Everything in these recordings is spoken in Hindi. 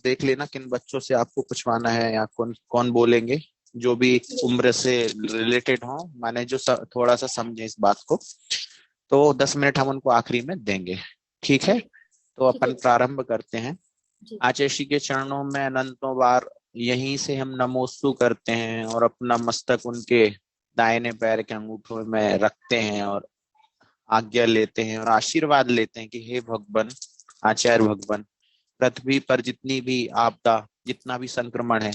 देख लेना किन बच्चों से आपको पूछवाना है या कौन कौन बोलेंगे, जो भी उम्र से रिलेटेड हो, माने जो थोड़ा सा समझे इस बात को। तो 10 मिनट हम उनको आखिरी में देंगे। ठीक है, तो ठीक है अपन प्रारंभ करते हैं। जी। आचेशी के चरणों में अनंतों बार यहीं से हम नमोस्तु करते हैं और अपना मस्तक उनके दाहिने पैर के अंगूठों में रखते हैं और आज्ञा लेते हैं और आशीर्वाद लेते हैं कि हे भगवान, आचार्य भगवान, पृथ्वी पर जितनी भी आपदा, जितना भी संक्रमण है,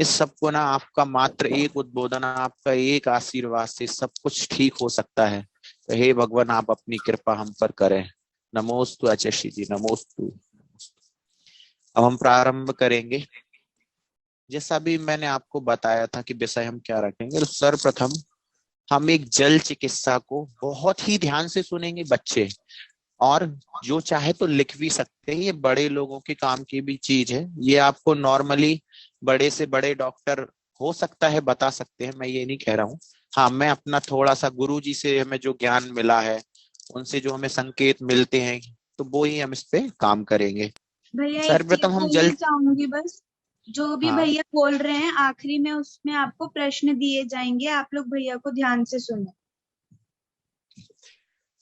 इस सबको ना आपका मात्र एक उद्बोधन, आपका एक आशीर्वाद से सब कुछ ठीक हो सकता है। तो हे भगवान, आप अपनी कृपा हम पर करें। नमोस्तु आचेशी जी, नमोस्तु। अब हम प्रारंभ करेंगे। जैसा भी मैंने आपको बताया था कि विषय हम क्या रखेंगे, तो सर्वप्रथम हम एक जल चिकित्सा को बहुत ही ध्यान से सुनेंगे बच्चे, और जो चाहे तो लिख भी सकते हैं, ये बड़े लोगों के काम की भी चीज है। ये आपको नॉर्मली बड़े से बड़े डॉक्टर हो सकता है बता सकते हैं, मैं ये नहीं कह रहा हूँ। हाँ, मैं अपना थोड़ा सा गुरु जी से हमें जो ज्ञान मिला है, उनसे जो हमें संकेत मिलते हैं, तो वो ही हम इस पे काम करेंगे। भैया एक चीज सर्वप्रथम हम जल। बोलना चाहूंगी बस, जो भी हाँ, भैया बोल रहे हैं आखिरी में उसमें आपको प्रश्न दिए जाएंगे, आप लोग भैया को ध्यान से सुने।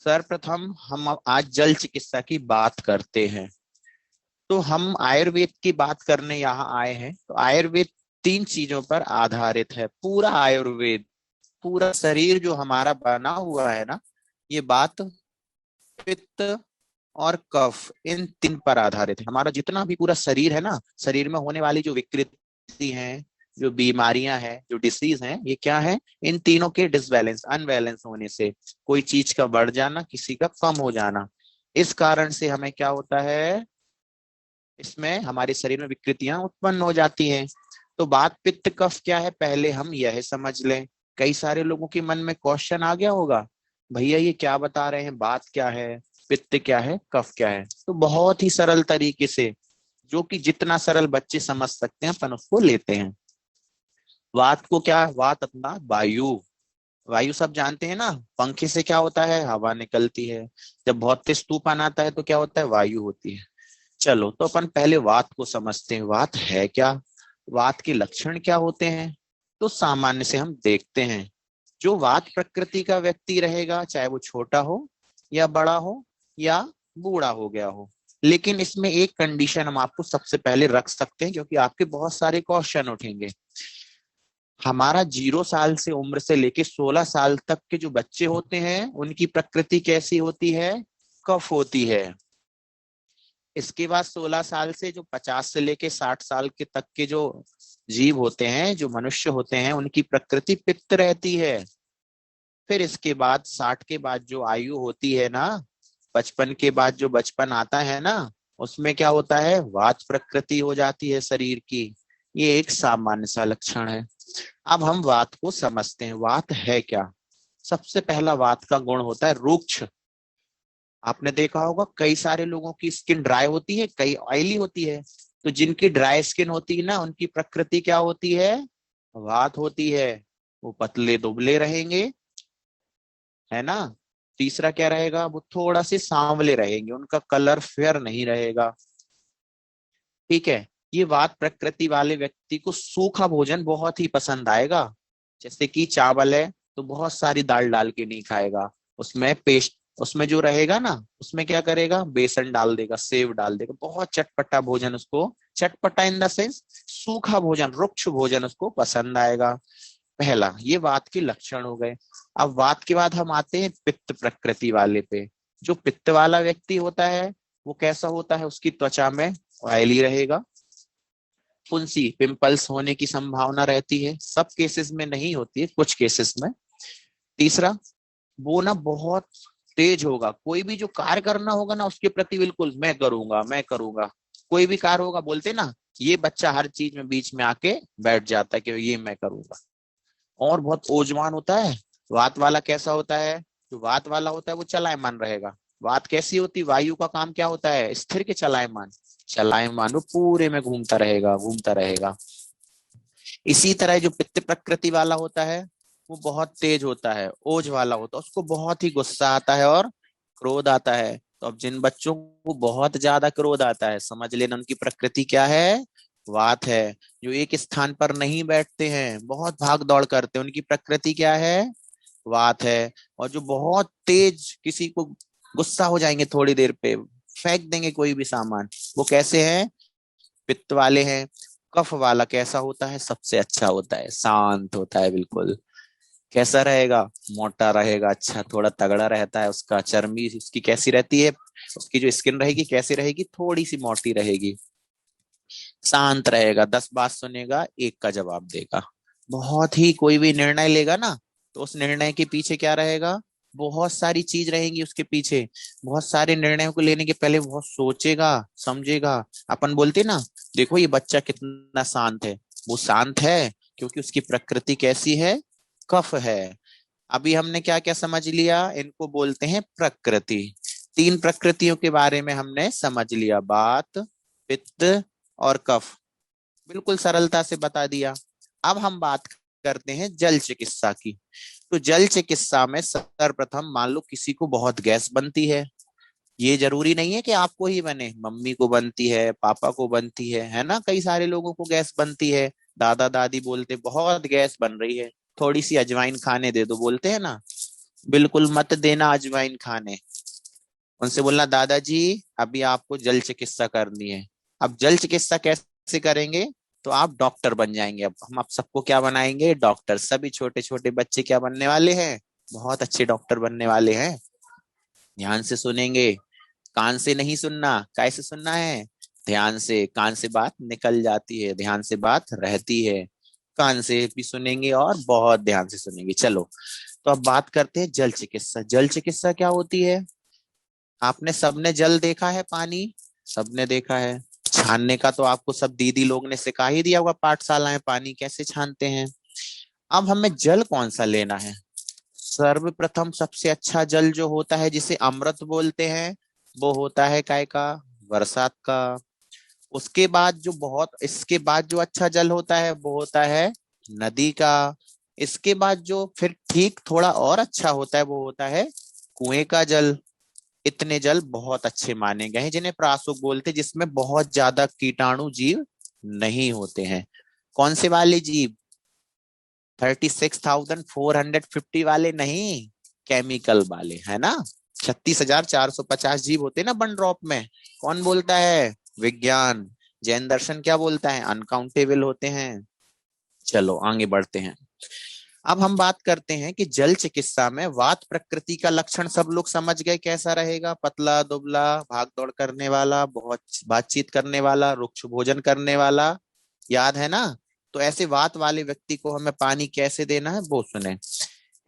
सर्वप्रथम हम आज जल चिकित्सा की बात करते हैं। तो हम आयुर्वेद की बात करने यहाँ आए हैं। तो आयुर्वेद 3 चीजों पर आधारित है। पूरा आयुर्वेद, पूरा शरीर जो हमारा बना हुआ है ना, ये बात पित्त और कफ, इन 3 पर आधारित है। हमारा जितना भी पूरा शरीर है ना, शरीर में होने वाली जो विकृति हैं, जो बीमारियां हैं, जो डिसीज हैं, ये क्या है? इन तीनों के डिसबैलेंस, अनबैलेंस होने से, कोई चीज का बढ़ जाना, किसी का कम हो जाना, इस कारण से हमें क्या होता है, इसमें हमारे शरीर में विकृतियां उत्पन्न हो जाती हैं। तो बात पित्त कफ क्या है, पहले हम यह समझ लें। कई सारे लोगों के मन में क्वेश्चन आ गया होगा, भैया ये क्या बता रहे हैं, बात क्या है, पित्त क्या है, कफ क्या है? तो बहुत ही सरल तरीके से, जो कि जितना सरल बच्चे समझ सकते हैं, अपन उसको लेते हैं। वात को क्या, वात अपना वायु, वायु सब जानते हैं ना। पंखे से क्या होता है, हवा निकलती है। जब बहुत तेज तूफान आता है तो क्या होता है, वायु होती है। चलो, तो अपन पहले वात को समझते हैं। वात है क्या, वात के लक्षण क्या होते हैं? तो सामान्य से हम देखते हैं, जो वात प्रकृति का व्यक्ति रहेगा, चाहे वो छोटा हो या बड़ा हो या बूढ़ा हो गया हो, लेकिन इसमें एक कंडीशन हम आपको सबसे पहले रख सकते हैं, क्योंकि आपके बहुत सारे क्वेश्चन उठेंगे। हमारा 0 साल से उम्र से लेके 16 साल तक के जो बच्चे होते हैं, उनकी प्रकृति कैसी होती है, कफ होती है। इसके बाद 16 साल से जो 50 से लेके 60 साल के तक के जो जीव होते हैं, जो मनुष्य होते हैं, उनकी प्रकृति पित्त रहती है। फिर इसके बाद 60 के बाद जो आयु होती है ना, 55 के बाद जो बचपन आता है ना, उसमें क्या होता है, वात प्रकृति हो जाती है शरीर की। ये एक सामान्य सा लक्षण है। अब हम वात को समझते हैं। वात है क्या? सबसे पहला वात का गुण होता है रुक्ष। आपने देखा होगा कई सारे लोगों की स्किन ड्राई होती है, कई ऑयली होती है। तो जिनकी ड्राई स्किन होती है ना, उनकी प्रकृति क्या होती है, वात होती है। वो पतले दुबले रहेंगे, है ना। तीसरा क्या रहेगा, वो थोड़ा से सांवले रहेंगे, उनका कलर फेयर नहीं रहेगा। ठीक है। ये वात प्रकृति वाले व्यक्ति को सूखा भोजन बहुत ही पसंद आएगा। जैसे कि चावल है तो बहुत सारी दाल डाल के नहीं खाएगा, उसमें पेस्ट, उसमें जो रहेगा ना, उसमें क्या करेगा, बेसन डाल देगा, सेव डाल देगा। बहुत चटपटा भोजन उसको, चटपटा इन द सेंस सूखा भोजन, रुक्ष भोजन उसको पसंद आएगा। पहला, ये वात के लक्षण हो गए। अब वात के बाद हम आते हैं पित्त प्रकृति वाले पे। जो पित्त वाला व्यक्ति होता है, वो कैसा होता है, उसकी त्वचा में ऑयली रहेगा, फुंसी, पिंपल्स होने की संभावना रहती है। सब केसेस में नहीं होती है, कुछ केसेस में। तीसरा, वो ना बहुत तेज होगा। कोई भी जो कार्य करना होगा ना, उसके प्रति बिल्कुल मैं करूंगा, मैं करूंगा। कोई भी कार्य होगा, बोलते ना, ये बच्चा हर चीज में बीच में आके बैठ जाता है कि ये मैं करूंगा। और बहुत ओजवान होता है। वात वाला कैसा होता है, जो वात वाला होता है वो चलायमान रहेगा। वात कैसी होती, वायु का काम क्या होता है, स्थिर के चलायमान, चलायमान, वो पूरे में घूमता रहेगा, घूमता रहेगा। इसी तरह जो पित्त प्रकृति वाला होता है, वो बहुत तेज होता है, ओज वाला होता है, उसको बहुत ही गुस्सा आता है और क्रोध आता है। तो अब जिन बच्चों को बहुत ज्यादा क्रोध आता है, समझ लेना उनकी प्रकृति क्या है, वात है। जो एक स्थान पर नहीं बैठते हैं, बहुत भाग दौड़ करते हैं, उनकी प्रकृति क्या है, वात है। और जो बहुत तेज, किसी को गुस्सा हो जाएंगे थोड़ी देर पे, फेंक देंगे कोई भी सामान, वो कैसे हैं, पित्त वाले हैं। कफ वाला कैसा होता है, सबसे अच्छा होता है, शांत होता है बिल्कुल। कैसा रहेगा, मोटा रहेगा, अच्छा थोड़ा तगड़ा रहता है, उसका चर्बी उसकी कैसी रहती है, उसकी जो स्किन रहेगी कैसी रहेगी, थोड़ी सी मोटी रहेगी। शांत रहेगा, 10 बात सुनेगा, एक का जवाब देगा। बहुत ही कोई भी निर्णय लेगा ना, तो उस निर्णय के पीछे क्या रहेगा, बहुत सारी चीज रहेंगी उसके पीछे। बहुत सारे निर्णयों को लेने के पहले बहुत सोचेगा, समझेगा। अपन बोलते ना, देखो ये बच्चा कितना शांत है, वो शांत है क्योंकि उसकी प्रकृति कैसी है, कफ है। अभी हमने क्या क्या समझ लिया, इनको बोलते हैं प्रकृति। 3 प्रकृतियों के बारे में हमने समझ लिया, बात, पित्त और कफ, बिल्कुल सरलता से बता दिया। अब हम बात करते हैं जल चिकित्सा की। तो जल चिकित्सा में सर्वप्रथम मान लो किसी को बहुत गैस बनती है। ये जरूरी नहीं है कि आपको ही बने, मम्मी को बनती है, पापा को बनती है ना, कई सारे लोगों को गैस बनती है। दादा दादी बोलते बहुत गैस बन रही है, थोड़ी सी अजवाइन खाने दे दो, बोलते हैं ना। बिल्कुल मत देना अजवाइन खाने, उनसे बोलना दादाजी अभी आपको जल चिकित्सा करनी है। अब जल चिकित्सा कैसे करेंगे, तो आप डॉक्टर बन जाएंगे। अब हम आप सबको क्या बनाएंगे, डॉक्टर। सभी छोटे छोटे बच्चे क्या बनने वाले हैं, बहुत अच्छे डॉक्टर बनने वाले हैं। ध्यान से सुनेंगे, कान से नहीं सुनना, कैसे सुनना है, ध्यान से। कान से बात निकल जाती है, ध्यान से बात रहती है। कान से भी सुनेंगे और बहुत ध्यान से सुनेंगे। चलो, तो अब बात करते हैं जल चिकित्सा। जल चिकित्सा क्या होती है, आपने सबने जल देखा है, पानी सबने देखा है। छानने का तो आपको सब दीदी लोग ने सिखा ही दिया होगा, पाठशाला में पानी कैसे छानते हैं। अब हमें जल कौन सा लेना है, सर्वप्रथम सबसे अच्छा जल जो होता है, जिसे अमृत बोलते हैं, वो होता है काय का, बरसात का। उसके बाद जो बहुत, इसके बाद जो अच्छा जल होता है वो होता है नदी का। इसके बाद जो फिर ठीक थोड़ा और अच्छा होता है वो होता है कुएं का जल। इतने जल बहुत अच्छे माने गए हैं, जिन्हें प्रासुक बोलते हैं, जिसमें बहुत ज्यादा कीटाणु जीव नहीं होते हैं। कौन से वाले जीव, 36,450 वाले नहीं, केमिकल वाले, है ना। 36,450 जीव होते हैं ना वन ड्रॉप में। कौन बोलता है, विज्ञान। जैन दर्शन क्या बोलता है, अनकाउंटेबल होते हैं। चलो आगे बढ़ते हैं। अब हम बात करते हैं कि जल चिकित्सा में वात प्रकृति का लक्षण सब लोग समझ गए कैसा रहेगा, पतला दुबला, भाग दौड़ करने वाला, बहुत बातचीत करने वाला, रुक्ष भोजन करने वाला, याद है ना। तो ऐसे वात वाले व्यक्ति को हमें पानी कैसे देना है वो सुने।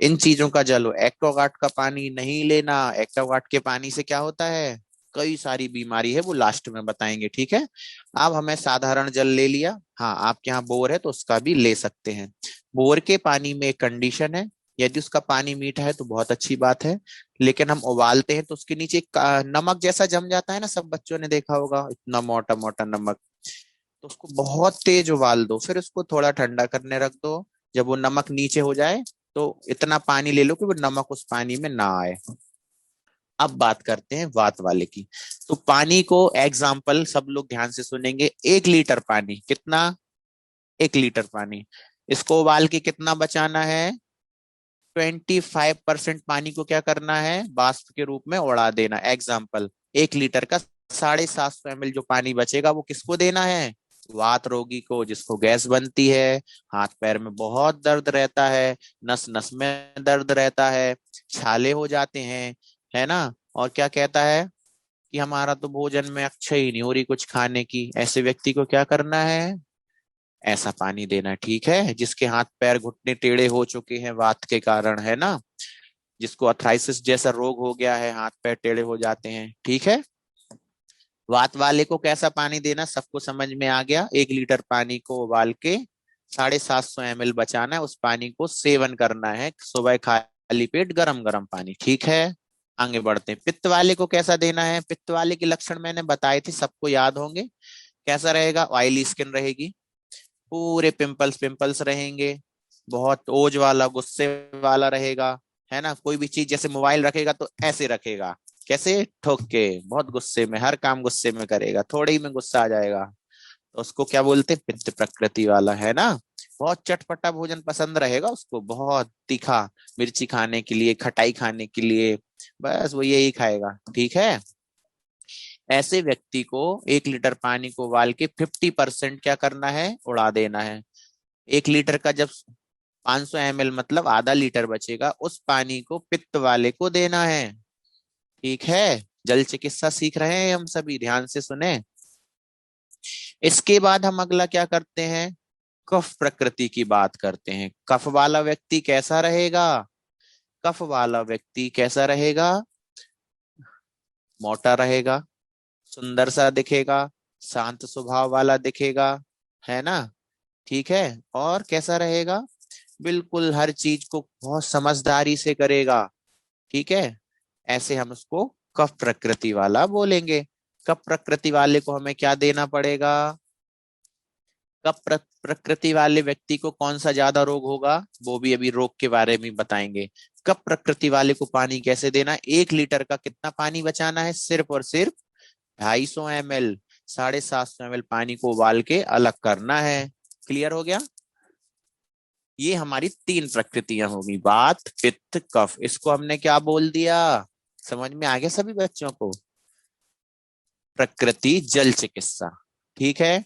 इन चीजों का जल हो, एक्वागार्ड का पानी नहीं लेना। एक्वागार्ड के पानी से क्या होता है, कई सारी बीमारी है, वो लास्ट में बताएंगे, ठीक है। अब हमें साधारण जल ले लिया, हाँ आपके यहाँ बोर है तो उसका भी ले सकते हैं। बोर के पानी में एक कंडीशन है, यदि उसका पानी मीठा है तो बहुत अच्छी बात है, लेकिन हम उबालते हैं तो उसके नीचे एक नमक जैसा जम जाता है ना, सब बच्चों ने देखा होगा, इतना मोटा मोटा नमक। तो उसको बहुत तेज उबाल दो, फिर उसको थोड़ा ठंडा करने रख दो। जब वो नमक नीचे हो जाए तो इतना पानी ले लो कि वो नमक उस पानी में ना आए। अब बात करते हैं वात वाले की। तो पानी को एग्जाम्पल सब लोग ध्यान से सुनेंगे, 1 लीटर पानी कितना, 1 लीटर पानी, इसको उबाल के कितना बचाना है, 25% पानी को क्या करना है, वाष्प के रूप में उड़ा देना। एग्जाम्पल, 1 लीटर का 750 ml जो पानी बचेगा वो किसको देना है, वात रोगी को, जिसको गैस बनती है, हाथ पैर में बहुत दर्द रहता है, नस नस में दर्द रहता है, छाले हो जाते हैं, है ना। और क्या कहता है कि हमारा तो भोजन में अक्षय ही नहीं हो रही कुछ खाने की, ऐसे व्यक्ति को क्या करना है, ऐसा पानी देना, ठीक है। जिसके हाथ पैर घुटने टेढ़े हो चुके हैं वात के कारण, है ना, जिसको अर्थराइटिस जैसा रोग हो गया है, हाथ पैर टेढ़े हो जाते हैं, ठीक है। वात वाले को कैसा पानी देना, सबको समझ में आ गया। 1 लीटर पानी को उबाल के 750 ml बचाना है, उस पानी को सेवन करना है सुबह खाली पेट, गरम गरम पानी, ठीक है। आगे बढ़ते हैं, पित्त वाले को कैसा देना है। पित्त वाले के लक्षण मैंने बताए थे, सबको याद होंगे। कैसा रहेगा, ऑयली स्किन रहेगी, पूरे पिंपल्स पिंपल्स रहेंगे, बहुत ओज वाला, गुस्से वाला रहेगा, है ना। कोई भी चीज जैसे मोबाइल रखेगा तो ऐसे रखेगा, कैसे? ठोक के, बहुत गुस्से में, हर काम गुस्से में करेगा, थोड़े ही में गुस्सा आ जाएगा, तो उसको क्या बोलते हैं? पित्त प्रकृति वाला, है ना। बहुत चटपटा भोजन पसंद रहेगा उसको, बहुत तीखा, मिर्ची खाने के लिए, खटाई खाने के लिए, बस वो यही खाएगा, ठीक है। ऐसे व्यक्ति को 1 लीटर पानी को उबाल के 50% क्या करना है? उड़ा देना है। 1 लीटर का जब 500 ml मतलब आधा लीटर बचेगा, उस पानी को पित्त वाले को देना है, ठीक है। जल चिकित्सा सीख रहे हैं हम सभी, ध्यान से सुने। इसके बाद हम अगला क्या करते हैं? कफ प्रकृति की बात करते हैं। कफ वाला व्यक्ति कैसा रहेगा? कफ वाला व्यक्ति कैसा रहेगा? मोटा रहेगा, सुंदर सा दिखेगा, शांत स्वभाव वाला दिखेगा, है ना, ठीक है। और कैसा रहेगा? बिल्कुल हर चीज को बहुत समझदारी से करेगा, ठीक है। ऐसे हम उसको कफ प्रकृति वाला बोलेंगे। कफ प्रकृति वाले को हमें क्या देना पड़ेगा? प्रकृति वाले व्यक्ति को कौन सा ज्यादा रोग होगा, वो भी अभी रोग के बारे में बताएंगे। कब प्रकृति वाले को पानी कैसे देना? 1 लीटर का कितना पानी बचाना है? सिर्फ और सिर्फ 250 ml, 750 ml पानी को उबाल के अलग करना है। क्लियर हो गया? ये हमारी 3 प्रकृतियां होगी, वात पित्त कफ। इसको हमने क्या बोल दिया? समझ में आ गया सभी बच्चों को? प्रकृति जल चिकित्सा, ठीक है।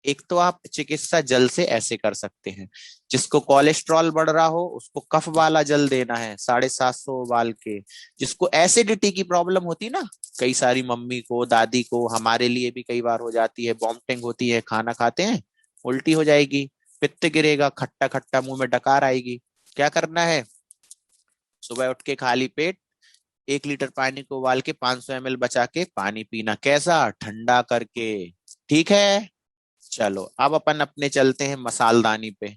एक तो आप चिकित्सा जल से ऐसे कर सकते हैं, जिसको कोलेस्ट्रॉल बढ़ रहा हो उसको कफ वाला जल देना है 750 उबाल के। जिसको एसिडिटी की प्रॉब्लम होती ना, कई सारी मम्मी को, दादी को, हमारे लिए भी कई बार हो जाती है, वॉमिटिंग होती है, खाना खाते हैं उल्टी हो जाएगी, पित्त गिरेगा, खट्टा खट्टा मुंह में डकार आएगी, क्या करना है? सुबह उठ के खाली पेट 1 लीटर पानी को उबाल के 500 ml बचा के पानी पीना, कैसा? ठंडा करके, ठीक है। चलो अब अपन अपने चलते हैं मसालदानी पे।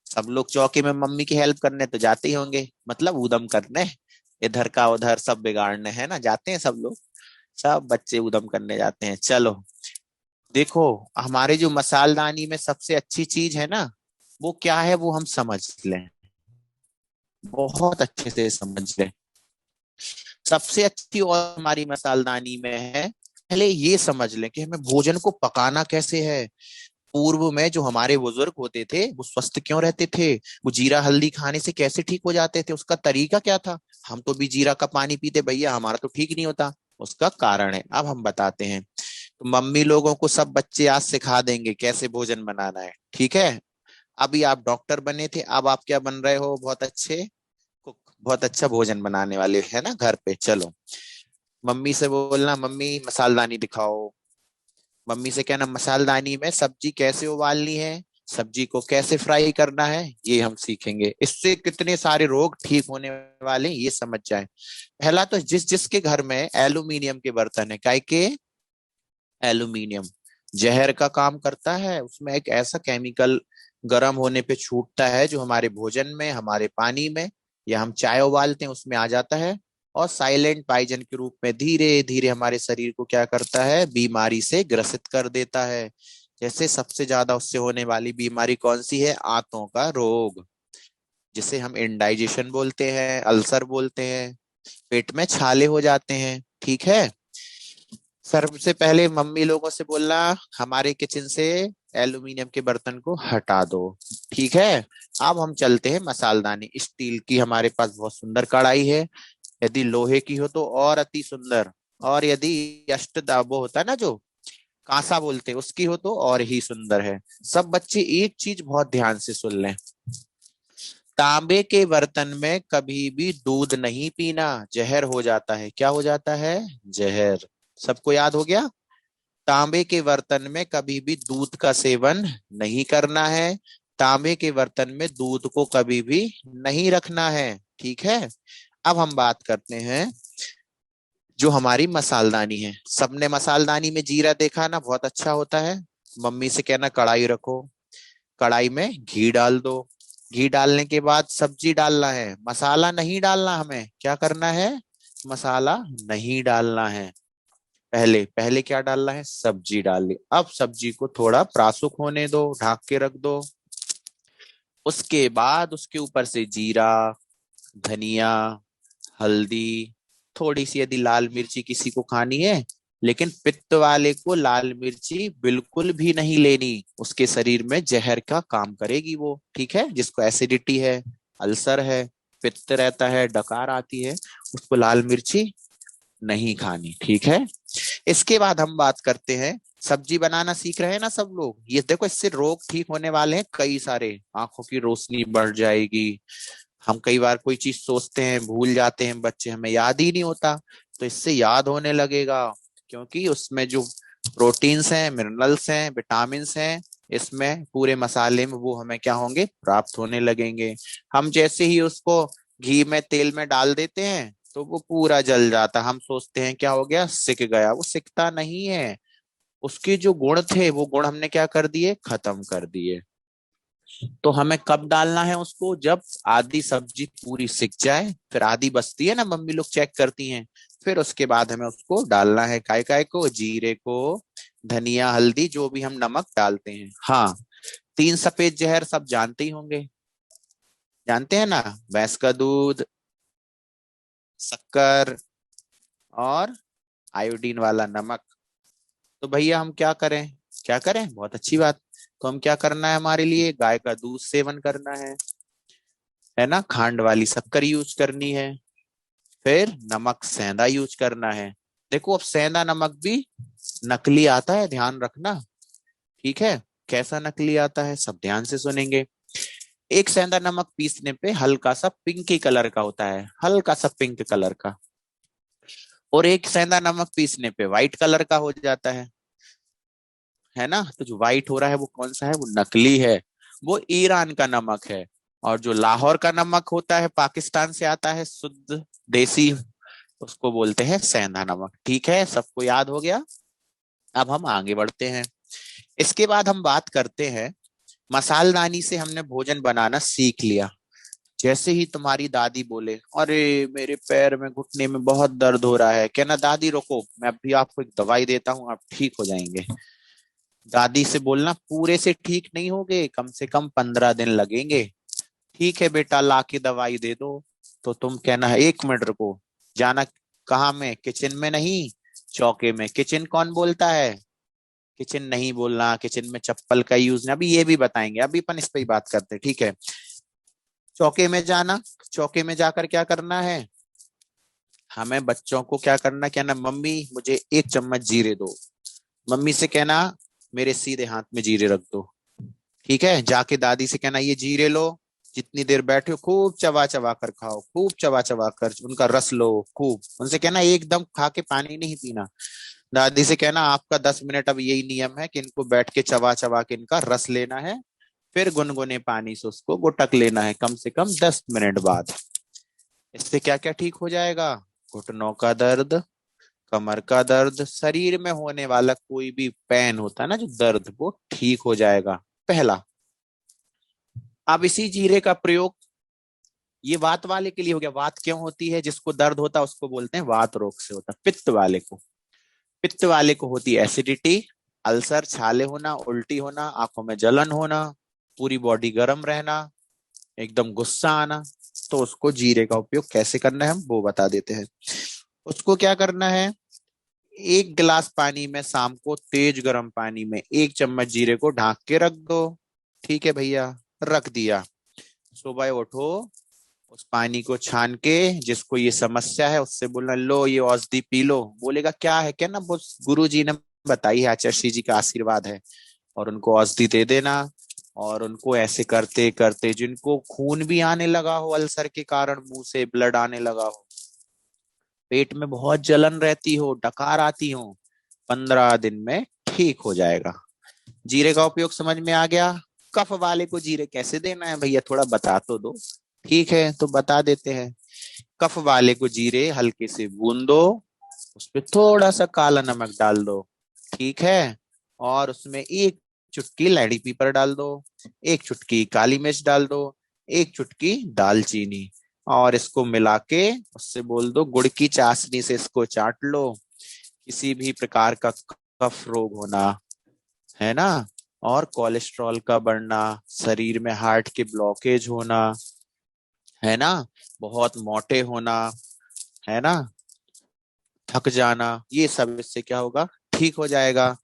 सब लोग चौकी में मम्मी की हेल्प करने तो जाते ही होंगे, मतलब ऊधम करने, इधर का उधर सब बिगाड़ने, है ना, जाते हैं सब लोग, सब बच्चे ऊधम करने जाते हैं। चलो देखो, हमारे जो मसालदानी में सबसे अच्छी चीज है ना, वो क्या है, वो हम समझ लें, बहुत अच्छे से समझ लें। सबसे अच्छी और हमारी मसालदानी में है, पहले ये समझ लें कि हमें भोजन को पकाना कैसे है। पूर्व में जो हमारे बुजुर्ग होते थे वो स्वस्थ क्यों रहते थे? वो जीरा हल्दी खाने से कैसे ठीक हो जाते थे? उसका तरीका क्या था? हम तो भी जीरा का पानी पीते भैया, हमारा तो ठीक नहीं होता। उसका कारण है, अब हम बताते हैं। तो मम्मी लोगों को सब बच्चे आज सिखा देंगे कैसे भोजन बनाना है, ठीक है। अभी आप डॉक्टर बने थे, अब आप क्या बन रहे हो? बहुत अच्छे कुक, बहुत अच्छा भोजन बनाने वाले, है ना, घर पे। चलो मम्मी से बोलना, मम्मी मसालदानी दिखाओ। मम्मी से कहना मसालदानी में सब्जी कैसे उबालनी है, सब्जी को कैसे फ्राई करना है, ये हम सीखेंगे। इससे कितने सारे रोग ठीक होने वाले हैं, ये समझ जाए। पहला तो जिस जिसके घर में एल्यूमिनियम के बर्तन है, काय के? एल्यूमिनियम जहर का काम करता है, उसमें एक ऐसा केमिकल गर्म होने पे छूटता है जो हमारे भोजन में, हमारे पानी में, या हम चाय उबालते हैं उसमें आ जाता है, और साइलेंट पॉइजन के रूप में धीरे धीरे हमारे शरीर को क्या करता है? बीमारी से ग्रसित कर देता है। जैसे सबसे ज्यादा उससे होने वाली बीमारी कौन सी है? आंतों का रोग, जिसे हम इंडाइजेशन बोलते हैं, अल्सर बोलते हैं, पेट में छाले हो जाते हैं, ठीक है। सबसे पहले मम्मी लोगों से बोलना हमारे किचन से एल्यूमिनियम के बर्तन को हटा दो, ठीक है। अब हम चलते हैं मसालदानी। स्टील की हमारे पास बहुत सुंदर कढ़ाई है, यदि लोहे की हो तो और अति सुंदर, और यदि वो होता है ना जो कांसा बोलते हैं, उसकी हो तो और ही सुंदर है। सब बच्चे एक चीज बहुत ध्यान से सुन लें, तांबे के बर्तन में कभी भी दूध नहीं पीना, जहर हो जाता है। क्या हो जाता है? जहर। सबको याद हो गया? तांबे के बर्तन में कभी भी दूध का सेवन नहीं करना है, तांबे के बर्तन में दूध को कभी भी नहीं रखना है, ठीक है। अब हम बात करते हैं जो हमारी मसालदानी है। सबने मसालदानी में जीरा देखा ना, बहुत अच्छा होता है। मम्मी से कहना कढ़ाई रखो, कढ़ाई में घी डाल दो, घी डालने के बाद सब्जी डालना है, मसाला नहीं डालना। हमें क्या करना है? मसाला नहीं डालना है। पहले पहले क्या डालना है? सब्जी डाल ली। अब सब्जी को थोड़ा प्रासुक होने दो, ढक के रख दो। उसके बाद उसके ऊपर से जीरा, धनिया, हल्दी, थोड़ी सी यदि लाल मिर्ची किसी को खानी है, लेकिन पित्त वाले को लाल मिर्ची बिल्कुल भी नहीं लेनी, उसके शरीर में जहर का काम करेगी वो। ठीक है, जिसको एसिडिटी है, अल्सर है, पित्त रहता है, डकार आती है, उसको लाल मिर्ची नहीं खानी। ठीक है, इसके बाद हम बात करते हैं, सब्जी बनाना सीख रहे हैं ना सब लोग, ये देखो इससे रोग ठीक होने वाले हैं कई सारे। आंखों की रोशनी बढ़ जाएगी। हम कई बार कोई चीज सोचते हैं भूल जाते हैं बच्चे, हमें याद ही नहीं होता, तो इससे याद होने लगेगा, क्योंकि उसमें जो प्रोटीन्स हैं, मिनरल्स हैं, विटामिन्स हैं, इसमें पूरे मसाले में वो हमें क्या होंगे, प्राप्त होने लगेंगे। हम जैसे ही उसको घी में तेल में डाल देते हैं तो वो पूरा जल जाता, हम सोचते हैं क्या हो गया, सिक गया, वो सिकता नहीं है। उसके जो गुण थे वो गुण हमने क्या कर दिए, खत्म कर दिए। तो हमें कब डालना है उसको, जब आधी सब्जी पूरी सिक जाए, फिर आधी बचती है ना, मम्मी लोग चेक करती हैं, फिर उसके बाद हमें उसको डालना है, काय काय को, जीरे को, धनिया, हल्दी, जो भी हम नमक डालते हैं। हाँ, 3 सफेद जहर सब जानते ही होंगे, जानते हैं ना, भैंस का दूध, शक्कर, और आयोडीन वाला नमक। तो भैया हम क्या करें, क्या करें, बहुत अच्छी बात। तो हम क्या करना है, हमारे लिए गाय का दूध सेवन करना है ना, खांड वाली शक्कर यूज करनी है, फिर नमक सेंधा यूज करना है। देखो अब सेंधा नमक भी नकली आता है, ध्यान रखना। ठीक है, कैसा नकली आता है सब ध्यान से सुनेंगे। एक सेंधा नमक पीसने पे हल्का सा पिंकी कलर का होता है, हल्का सा पिंक कलर का, और एक सेंधा नमक पीसने पे व्हाइट कलर का हो जाता है ना। तो जो व्हाइट हो रहा है वो कौन सा है, वो नकली है, वो ईरान का नमक है। और जो लाहौर का नमक होता है, पाकिस्तान से आता है, शुद्ध देसी, उसको बोलते हैं सेंधा नमक। ठीक है, सबको याद हो गया। अब हम आगे बढ़ते हैं। इसके बाद हम बात करते हैं, मसालदानी से हमने भोजन बनाना सीख लिया। जैसे ही तुम्हारी दादी बोले, अरे मेरे पैर में, घुटने में बहुत दर्द हो रहा है, कहना दादी रुको, मैं अभी आपको एक दवाई देता हूँ, आप ठीक हो जाएंगे। दादी से बोलना पूरे से ठीक नहीं होगे, कम से कम 15 दिन लगेंगे। ठीक है बेटा, ला के दवाई दे दो। तो तुम कहना है 1 मिनट रुको, जाना कहाँ में, किचन में नहीं, चौके में। किचन कौन बोलता है, किचन नहीं बोलना, किचन में चप्पल का यूज नहीं, अभी ये भी बताएंगे, अभी अपन इस पे ही बात करते हैं। ठीक है, चौके में जाना, चौके में जाकर क्या करना है, हमें बच्चों को क्या करना, कहना मम्मी मुझे 1 चम्मच जीरे दो। मम्मी से कहना मेरे सीधे हाथ में जीरे रख दो। ठीक है, जाके दादी से कहना ये जीरे लो, जितनी देर बैठे हो खूब चबा चबा कर खाओ, खूब चबा चबा कर उनका रस लो खूब। उनसे कहना एकदम खा के पानी नहीं पीना। दादी से कहना आपका 10 मिनट अब यही नियम है कि इनको बैठ के चबा चबा के इनका रस लेना है, फिर गुनगुने पानी से उसको गुटक लेना है, कम से कम 10 मिनट बाद। इससे क्या क्या ठीक हो जाएगा, घुटनों का दर्द, कमर का दर्द, शरीर में होने वाला कोई भी पेन होता है ना, जो दर्द, वो ठीक हो जाएगा। पहला। अब इसी जीरे का प्रयोग, ये वात वाले के लिए हो गया। वात क्यों होती है, जिसको दर्द होता है उसको बोलते हैं वात रोग से होता है। पित्त वाले को, पित्त वाले को होती है एसिडिटी, अल्सर, छाले होना, उल्टी होना, आंखों में जलन होना, पूरी बॉडी गर्म रहना, एकदम गुस्सा आना। तो उसको जीरे का उपयोग कैसे करना है हम वो बता देते हैं। उसको क्या करना है, 1 गिलास पानी में शाम को, तेज गर्म पानी में 1 चम्मच जीरे को ढाक के रख दो। ठीक है भैया, रख दिया। सुबह उठो, उस पानी को छान के, जिसको ये समस्या है उससे बोलना लो ये औषधि पी लो। बोलेगा क्या है, क्या ना, वो गुरु जी ने बताई है, आचार्य जी का आशीर्वाद है, और उनको औषधि दे देना। और उनको ऐसे करते करते, जिनको खून भी आने लगा हो अल्सर के कारण, मुंह से ब्लड आने लगा हो, पेट में बहुत जलन रहती हो, डकार आती हो, 15 दिन में ठीक हो जाएगा। जीरे का उपयोग समझ में आ गया। कफ वाले को जीरे कैसे देना है भैया, थोड़ा बता तो दो। ठीक है, तो बता देते हैं। कफ वाले को जीरे हल्के से बूंद दो, उसपे थोड़ा सा काला नमक डाल दो। ठीक है, और उसमें 1 चुटकी लाड़ी पीपर डाल दो, 1 चुटकी काली मिर्च डाल दो, 1 चुटकी दालचीनी, और इसको मिला के उससे बोल दो गुड़ की चाशनी से इसको चाट लो। किसी भी प्रकार का कफ रोग होना, है ना, और कोलेस्ट्रॉल का बढ़ना, शरीर में हार्ट के ब्लॉकेज होना, है ना, बहुत मोटे होना, है ना, थक जाना, ये सब इससे क्या होगा, ठीक हो जाएगा।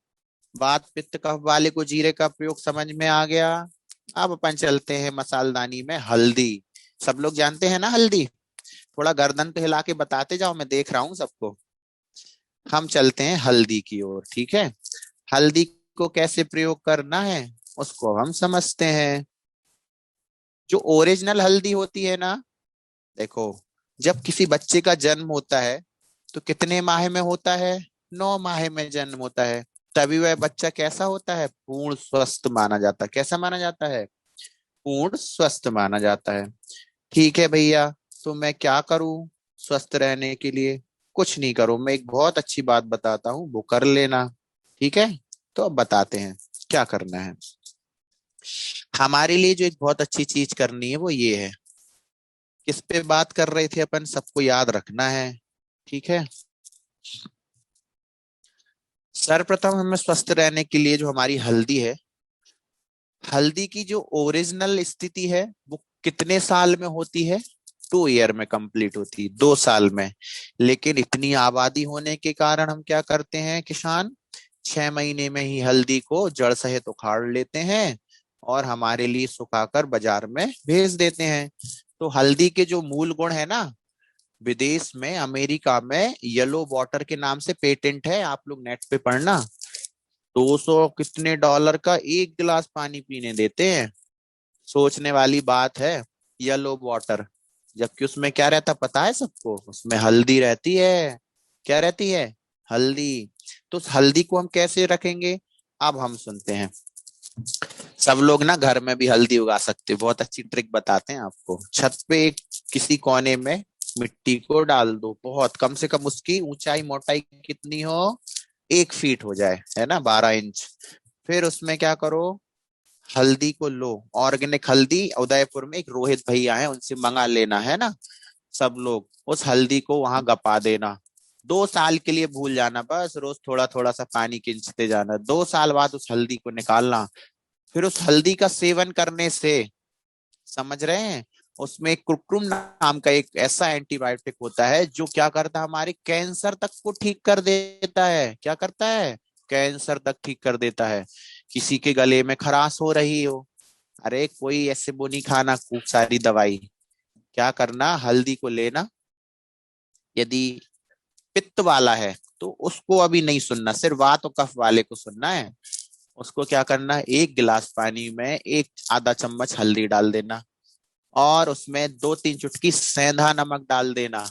वात पित्त कफ वाले को जीरे का प्रयोग समझ में आ गया। अब अपन चलते हैं मसालदानी में हल्दी। सब लोग जानते हैं ना हल्दी? थोड़ा गर्दन तो हिला के बताते जाओ, मैं देख रहा हूँ सबको। हम चलते हैं हल्दी की ओर, ठीक है। हल्दी को कैसे प्रयोग करना है उसको हम समझते हैं। जो ओरिजिनल हल्दी होती है ना, देखो, जब किसी बच्चे का जन्म होता है तो कितने माह में होता है? 9 माह में जन्म होता है। तभी वह बच्चा कैसा होता है? पूर्ण स्वस्थ माना जाता है। कैसा माना जाता है? पूर्ण स्वस्थ माना जाता है। ठीक है भैया, तो मैं क्या करूं स्वस्थ रहने के लिए? कुछ नहीं करो, मैं एक बहुत अच्छी बात बताता हूँ, वो कर लेना। ठीक है, तो अब बताते हैं क्या करना है। हमारे लिए जो एक बहुत अच्छी चीज करनी है वो ये है। किस पे बात कर रहे थे अपन, सबको याद रखना है। ठीक है, सर्वप्रथम हमें स्वस्थ रहने के लिए जो हमारी हल्दी है, हल्दी की जो ओरिजिनल स्थिति है वो कितने साल में होती है? 2 ईयर में कंप्लीट होती है, 2 साल में। लेकिन इतनी आबादी होने के कारण हम क्या करते हैं किसान, 6 महीने में ही हल्दी को जड़ सहित उखाड़ लेते हैं और हमारे लिए सुखाकर बाजार में भेज देते हैं। तो हल्दी के जो मूल गुण है ना, विदेश में अमेरिका में येलो वाटर के नाम से पेटेंट है, आप लोग नेट पे पढ़ना। 200 कितने डॉलर का एक गिलास पानी पीने देते हैं। सोचने वाली बात है। येलो वाटर, जबकि उसमें क्या रहता पता है सबको? उसमें हल्दी रहती है। क्या रहती है? हल्दी। तो उस हल्दी को हम कैसे रखेंगे, अब हम सुनते हैं। सब लोग ना घर में भी हल्दी उगा सकते हो, बहुत अच्छी ट्रिक बताते हैं आपको। छत पे एक किसी कोने में मिट्टी को डाल दो, बहुत कम से कम उसकी ऊंचाई मोटाई कितनी हो, 1 फीट हो जाए, है ना, 12 इंच। फिर उसमें क्या करो, हल्दी को लो, ऑर्गेनिक हल्दी उदयपुर में एक रोहित भैया है, उनसे मंगा लेना, है ना। सब लोग उस हल्दी को वहां गपा देना। 2 साल के लिए भूल जाना, बस रोज थोड़ा थोड़ा सा पानी खींचते जाना। 2 साल बाद उस हल्दी को निकालना। फिर उस हल्दी का सेवन करने से, समझ रहे हैं, उसमें एक कुर्कुम नाम का एक ऐसा एंटीबायोटिक होता है जो क्या करता है, हमारे कैंसर तक को ठीक कर देता है। क्या करता है? कैंसर तक ठीक कर देता है। किसी के गले में खराश हो रही हो, अरे कोई ऐसे वो नहीं खाना खूब सारी दवाई। क्या करना, हल्दी को लेना। यदि पित्त वाला है तो उसको अभी नहीं सुनना, सिर्फ वात और कफ वाले को सुनना है। उसको क्या करना है, 1 गिलास पानी में एक आधा चम्मच हल्दी डाल देना और उसमें 2-3 चुटकी सेंधा नमक डाल देना।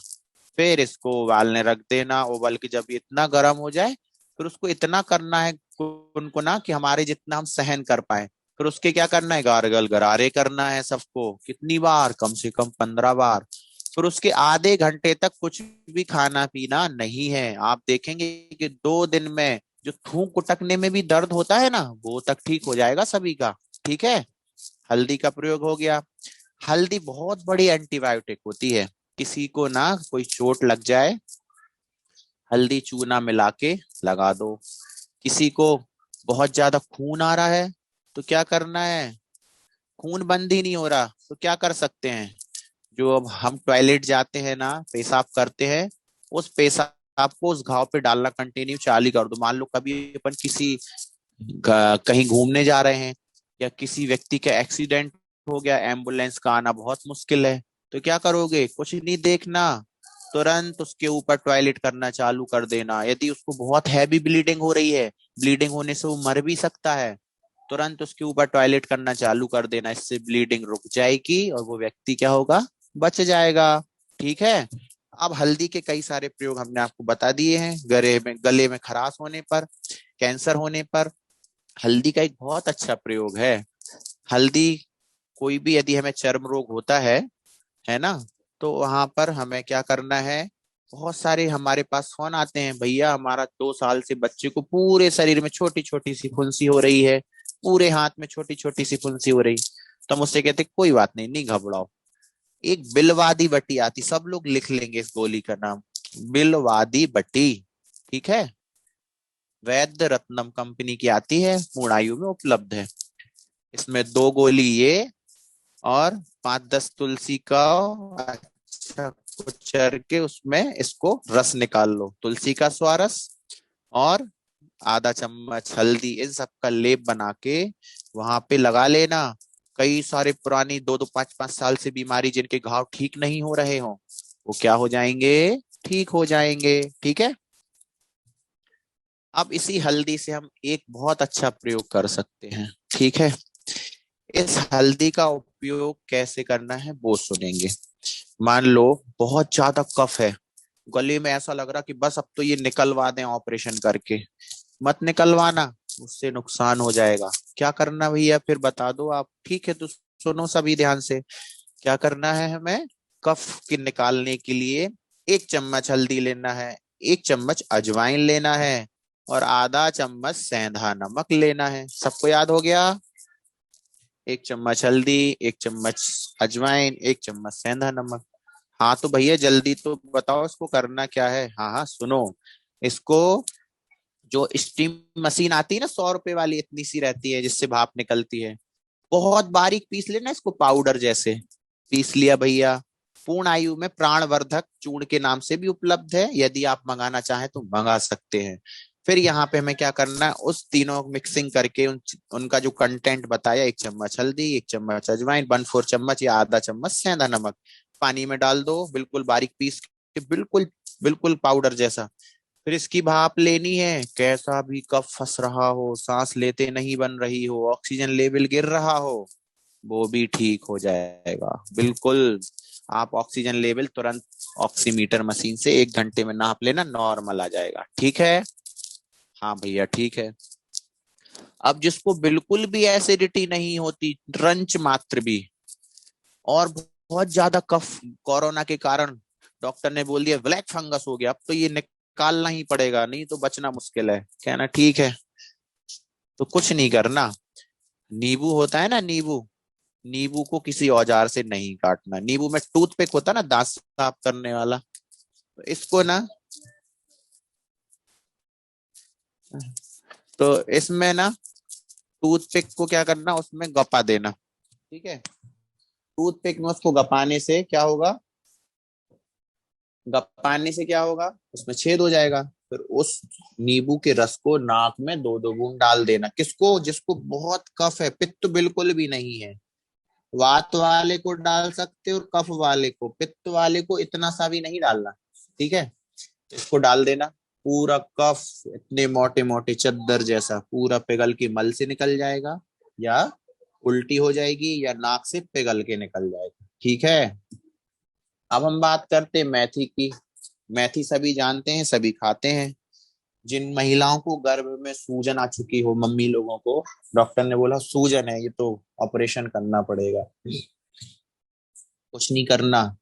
फिर इसको उबालने रख देना। उबल के जब ये इतना गर्म हो जाए, फिर उसको इतना करना है कुनकुना कि हमारे जितना हम सहन कर पाए। फिर उसके क्या करना है, गार्गल गरारे करना है सबको। कितनी बार? कम से कम 15 बार। फिर उसके आधे घंटे तक कुछ भी खाना पीना नहीं है। आप देखेंगे कि 2 दिन में जो थूक कुटकने में भी दर्द होता है ना, वो तक ठीक हो जाएगा सभी का। ठीक है, हल्दी का प्रयोग हो गया। हल्दी बहुत बड़ी एंटीबायोटिक होती है। किसी को ना कोई चोट लग जाए, हल्दी चूना मिला के लगा दो। किसी को बहुत ज्यादा खून आ रहा है तो क्या करना है, खून बंद ही नहीं हो रहा तो क्या कर सकते हैं, जो अब हम टॉयलेट जाते हैं ना, पेशाब करते हैं, उस पेशाब को उस घाव पे डालना, कंटिन्यू चालू कर दो। मान लो कभी अपन किसी कहीं घूमने जा रहे हैं या किसी व्यक्ति का एक्सीडेंट हो गया, एम्बुलेंस का आना बहुत मुश्किल है, तो क्या करोगे, कुछ नहीं देखना, तुरंत उसके ऊपर टॉयलेट करना चालू कर देना। यदि उसको बहुत हैवी ब्लीडिंग हो रही है, ब्लीडिंग होने से वो मर भी सकता है, तुरंत उसके ऊपर टॉयलेट करना चालू कर देना। इससे ब्लीडिंग रुक जाएगी और वो व्यक्ति क्या होगा, बच जाएगा। ठीक है, अब हल्दी के कई सारे प्रयोग हमने आपको बता दिए हैं। गले में खराश होने पर, कैंसर होने पर हल्दी का एक बहुत अच्छा प्रयोग है। हल्दी, कोई भी यदि हमें चर्म रोग होता है ना, तो वहां पर हमें क्या करना है, बहुत सारे हमारे पास फोन आते हैं, भैया हमारा 2 साल से बच्चे को पूरे शरीर में छोटी छोटी सी फुंसी हो रही है, पूरे हाथ में छोटी छोटी सी फुंसी हो रही। तो हम उससे कहते कोई बात नहीं, नहीं घबराओ, एक बिलवादी बट्टी आती, सब लोग लिख लेंगे इस गोली का नाम, बिलवादी बट्टी। ठीक है, वैद्य रत्नम कंपनी की आती है, पूर्णायु में उपलब्ध है। इसमें 2 गोली ये और 5-10 तुलसी का अच्छा कुचर के उसमें इसको रस निकाल लो, तुलसी का स्वारस और आधा चम्मच हल्दी, इन सब का लेप बना के वहां पे लगा लेना। कई सारे पुरानी 2-2 5-5 साल से बीमारी जिनके घाव ठीक नहीं हो रहे हो, वो क्या हो जाएंगे, ठीक हो जाएंगे। ठीक है। अब इसी हल्दी से हम एक बहुत अच्छा प्रयोग कर सकते हैं। ठीक है। इस हल्दी का उपयोग कैसे करना है वो सुनेंगे। मान लो बहुत ज्यादा कफ है, गले में ऐसा लग रहा कि बस अब तो ये निकलवा दें ऑपरेशन करके। मत निकलवाना, उससे नुकसान हो जाएगा। क्या करना भैया फिर बता दो आप। ठीक है, तो सुनो सभी ध्यान से। क्या करना है हमें, कफ के निकालने के लिए 1 चम्मच हल्दी लेना है, 1 चम्मच अजवाइन लेना है और आधा चम्मच सेंधा नमक लेना है। सबको याद हो गया? 1 चम्मच हल्दी, 1 चम्मच अजवाइन, 1 चम्मच सेंधा नमक। हाँ तो भैया जल्दी तो बताओ इसको करना क्या है। हाँ हाँ सुनो, इसको जो स्टीम मशीन आती है ना, 100 रुपए वाली, इतनी सी रहती है जिससे भाप निकलती है, बहुत बारीक पीस लेना इसको, पाउडर जैसे पीस लिया भैया। पूर्ण आयु में प्राणवर्धक चूर्ण के नाम से भी उपलब्ध है, यदि आप मंगाना चाहें तो मंगा सकते हैं। फिर यहाँ पे हमें क्या करना है, उस तीनों मिक्सिंग करके उनका जो कंटेंट बताया, 1 चम्मच हल्दी, 1 चम्मच अजवाइन, 1/4 चम्मच या आधा चम्मच सेंधा नमक, पानी में डाल दो, बिल्कुल बारीक पीस के, बिल्कुल बिल्कुल पाउडर जैसा। फिर इसकी भाप लेनी है। कैसा भी कफ फंस रहा हो, सांस लेते नहीं बन रही हो, ऑक्सीजन लेवल गिर रहा हो, वो भी ठीक हो जाएगा बिल्कुल। आप ऑक्सीजन लेवल तुरंत ऑक्सीमीटर मशीन से 1 घंटे में नाप लेना, नॉर्मल आ जाएगा। ठीक है। हाँ भैया ठीक है। अब जिसको बिल्कुल भी एसिडिटी नहीं होती, रंच मात्र भी, और बहुत ज्यादा कफ कोरोना के कारण डॉक्टर ने बोल दिया ब्लैक फंगस हो गया, अब तो ये निकालना ही पड़ेगा, नहीं तो बचना मुश्किल है, कहना ठीक है। तो कुछ नहीं करना, नींबू होता है ना, नींबू, नींबू को किसी औजार से नहीं काटना। नींबू में टूथपिक होता है ना, दांत साफ करने वाला, तो इसको ना, तो इसमें ना टूथपिक को क्या करना, उसमें गपा देना। ठीक है। टूथपिक में उसको गपाने से क्या होगा, गपाने से क्या होगा, उसमें छेद हो जाएगा। फिर उस नींबू के रस को नाक में 2-2 बूंद डाल देना। किसको, जिसको बहुत कफ है, पित्त बिल्कुल भी नहीं है, वात वाले को डाल सकते हो और कफ वाले को, पित्त वाले को इतना सा भी नहीं डालना। ठीक है। इसको डाल देना। पूरा कफ इतने मोटे मोटे चद्दर जैसा पूरा पिघल के मल से निकल जाएगा, या उल्टी हो जाएगी, या नाक से पिघल के निकल जाएगा। ठीक है। अब हम बात करते हैं मेथी की। मेथी सभी जानते हैं, सभी खाते हैं। जिन महिलाओं को गर्भ में सूजन आ चुकी हो, मम्मी लोगों को, डॉक्टर ने बोला सूजन है, ये तो ऑपरेशन करना पड़ेगा, कुछ नहीं करना।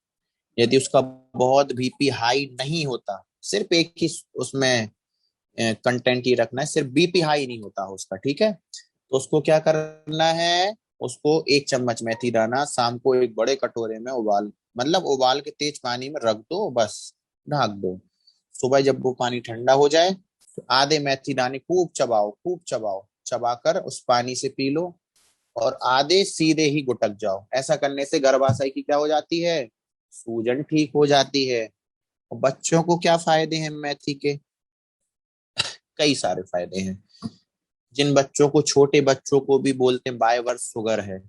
यदि उसका बहुत बीपी हाई नहीं होता, सिर्फ एक ही उसमें कंटेंट ये रखना है, सिर्फ बीपी हाई नहीं होता उसका, ठीक है, तो उसको क्या करना है, उसको 1 चम्मच मेथी दाना शाम को एक बड़े कटोरे में उबाल, मतलब उबाल के तेज पानी में रख दो, बस ढक दो। सुबह जब वो पानी ठंडा हो जाए तो आधे मेथी दाने खूब चबाओ, खूब चबाओ, चबाकर उस पानी से पी लो, और आधे सीधे ही गुटक जाओ। ऐसा करने से गर्भाशय की क्या हो जाती है, सूजन ठीक हो जाती है। और बच्चों को क्या फायदे हैं मेथी के, कई सारे फायदे हैं। जिन बच्चों को, छोटे बच्चों को भी बोलते हैं बाय बर्थ शुगर है,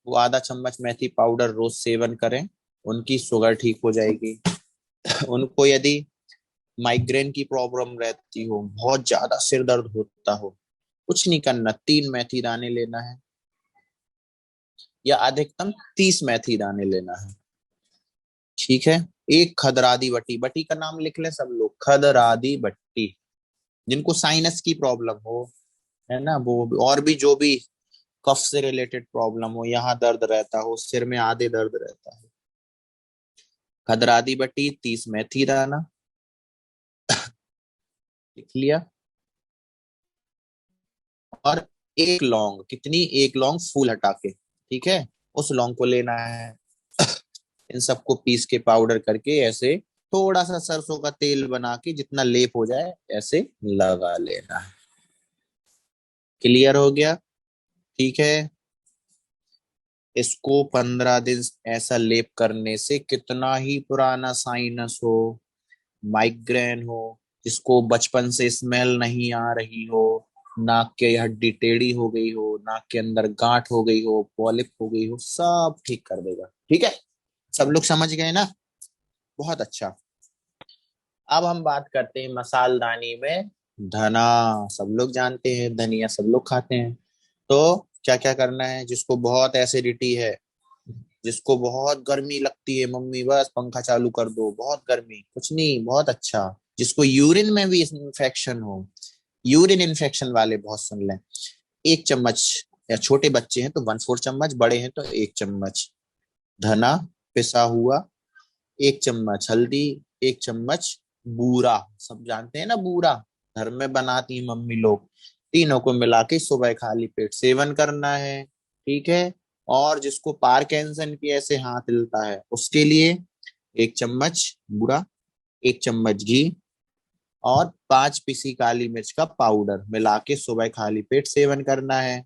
वो आधा चम्मच मेथी पाउडर रोज सेवन करें, उनकी शुगर ठीक हो जाएगी। उनको यदि माइग्रेन की प्रॉब्लम रहती हो, बहुत ज्यादा सिर दर्द होता हो, कुछ नहीं करना, 3 मेथी दाने लेना है, या अधिकतम 30 मेथी दाने लेना है। ठीक है। एक खदरादी बटी, बटी का नाम लिख ले सब लोग, खदरादी बट्टी। जिनको साइनस की प्रॉब्लम हो, है ना, वो और भी जो भी कफ से रिलेटेड प्रॉब्लम हो, यहाँ दर्द रहता हो, सिर में आधे दर्द रहता है, खदरादी बटी, 30 मेथी दाना, लिख लिया। और एक लौंग, कितनी, एक लौंग फूल हटा के, ठीक है, उस लौंग को लेना है। इन सबको पीस के पाउडर करके ऐसे थोड़ा सा सरसों का तेल बना के जितना लेप हो जाए ऐसे लगा लेना है। क्लियर हो गया? ठीक है। इसको 15 दिन ऐसा लेप करने से कितना ही पुराना साइनस हो, माइग्रेन हो, जिसको बचपन से स्मेल नहीं आ रही हो, नाक के हड्डी टेढ़ी हो गई हो, नाक के अंदर गांठ हो गई हो, पॉलिप हो गई हो, सब ठीक कर देगा। ठीक है, सब लोग समझ गए ना? बहुत अच्छा। अब हम बात करते हैं मसालदानी में धना। सब लोग जानते हैं धनिया सब लोग खाते हैं। तो क्या क्या करना है? जिसको बहुत एसिडिटी है, जिसको बहुत गर्मी लगती है, मम्मी बस पंखा चालू कर दो, बहुत गर्मी, कुछ नहीं, बहुत अच्छा। जिसको यूरिन में भी इन्फेक्शन हो, यूरिन इन्फेक्शन वाले बहुत सुन लें, 1 चम्मच, या छोटे बच्चे हैं तो 1/4 चम्मच, बड़े हैं तो 1 चम्मच धना पिसा हुआ, 1 चम्मच हल्दी, 1 चम्मच बूरा, सब जानते हैं ना बूरा, घर में बनाती हैं मम्मी लोग, तीनों को मिला के सुबह खाली पेट सेवन करना है। ठीक है। और जिसको पार्किंसन की ऐसे हाथ हिलता है उसके लिए 1 चम्मच बूरा, 1 चम्मच घी, और 5 पीसी काली मिर्च का पाउडर मिला के सुबह खाली पेट सेवन करना है।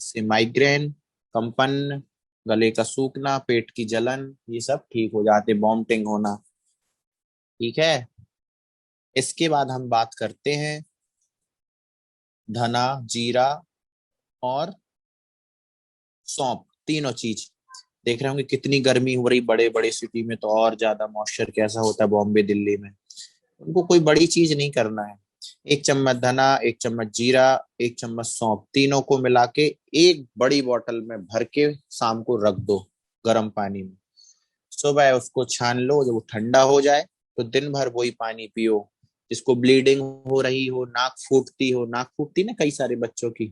इससे माइग्रेन, कंपन, गले का सूखना, पेट की जलन, ये सब ठीक हो जाते, वॉमिटिंग होना। ठीक है। इसके बाद हम बात करते हैं धना, जीरा और सौंफ, तीनों चीज। देख रहे होंगे कितनी गर्मी हो रही बड़े बड़े सिटी में, तो और ज्यादा मॉइस्चर कैसा होता है बॉम्बे दिल्ली में। उनको कोई बड़ी चीज नहीं करना है। 1 चम्मच धना, 1 चम्मच जीरा, 1 चम्मच सौंफ, तीनों को मिला के एक बड़ी बोतल में भर के शाम को रख दो गर्म पानी में। सुबह उसको छान लो, जब वो ठंडा हो जाए तो दिन भर वही पानी पियो। जिसको ब्लीडिंग हो रही हो, नाक फूटती ना कई सारे बच्चों की,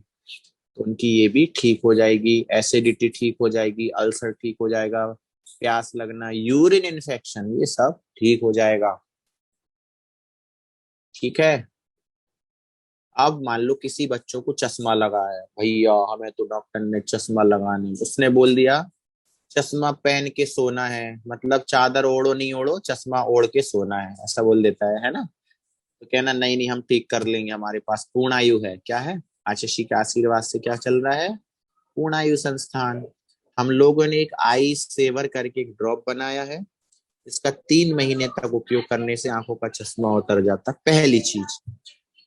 तो उनकी ये भी ठीक हो जाएगी, एसिडिटी ठीक हो जाएगी, अल्सर ठीक हो जाएगा, प्यास लगना, यूरिन इन्फेक्शन, ये सब ठीक हो जाएगा। ठीक है। अब मान लो किसी बच्चों को चश्मा लगा है, भैया हमें तो डॉक्टर ने चश्मा लगाने, उसने बोल दिया चश्मा पहन के सोना है, मतलब चादर ओढ़ो नहीं ओढ़ो, चश्मा ओढ़ के सोना है, ऐसा बोल देता है ना? तो कहना नहीं नहीं हम ठीक कर लेंगे, हमारे पास पूर्ण आयु है। क्या है? आशीषी के आशीर्वाद से क्या चल रहा है? पूर्ण आयु संस्थान। हम लोगों ने एक आई सेवर करके एक ड्रॉप बनाया है, इसका 3 महीने तक उपयोग करने से आंखों का चश्मा उतर जाता है, पहली चीज।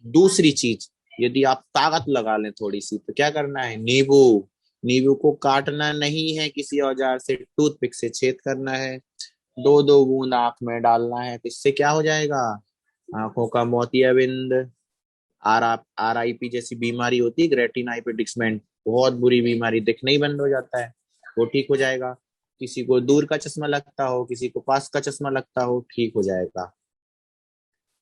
दूसरी चीज, यदि आप ताकत लगा लें थोड़ी सी, तो क्या करना है? नींबू, नींबू को काटना नहीं है किसी औजार से, टूथपिक से छेद करना है, 2-2 बूंद आंख में डालना है, तो इससे क्या हो जाएगा? आंखों का मोतियाबिंद, RIP जैसी बीमारी होती है, रेटिना हाइपरडिक्समेंट, बहुत बुरी बीमारी, दिखना ही बंद हो जाता है, वो ठीक हो जाएगा। किसी को दूर का चश्मा लगता हो, किसी को पास का चश्मा लगता हो, ठीक हो जाएगा।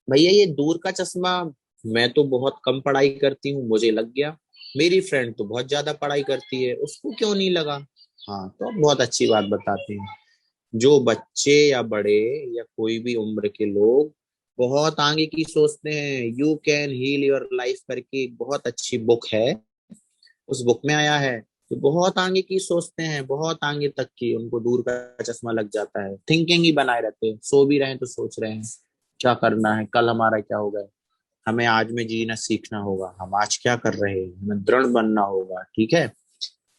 भैया ये दूर का चश्मा, मैं तो बहुत कम पढ़ाई करती हूँ, मुझे लग गया, मेरी फ्रेंड तो बहुत ज्यादा पढ़ाई करती है, उसको क्यों नहीं लगा? हाँ, तो अब बहुत अच्छी बात बताते हैं। जो बच्चे या बड़े या कोई भी उम्र के लोग बहुत आगे की सोचते हैं, you can heal your life करके एक बहुत अच्छी बुक है, उस बुक में आया है कि बहुत आगे की सोचते हैं, बहुत आगे तक की, उनको दूर का चश्मा लग जाता है, थिंकिंग ही बनाए रहते हैं, सो भी रहे हैं तो सोच रहे हैं क्या करना है, कल हमारा क्या होगा। हमें आज में जीना सीखना होगा, हम आज क्या कर रहे हैं, हमें दृढ़ बनना होगा। ठीक है।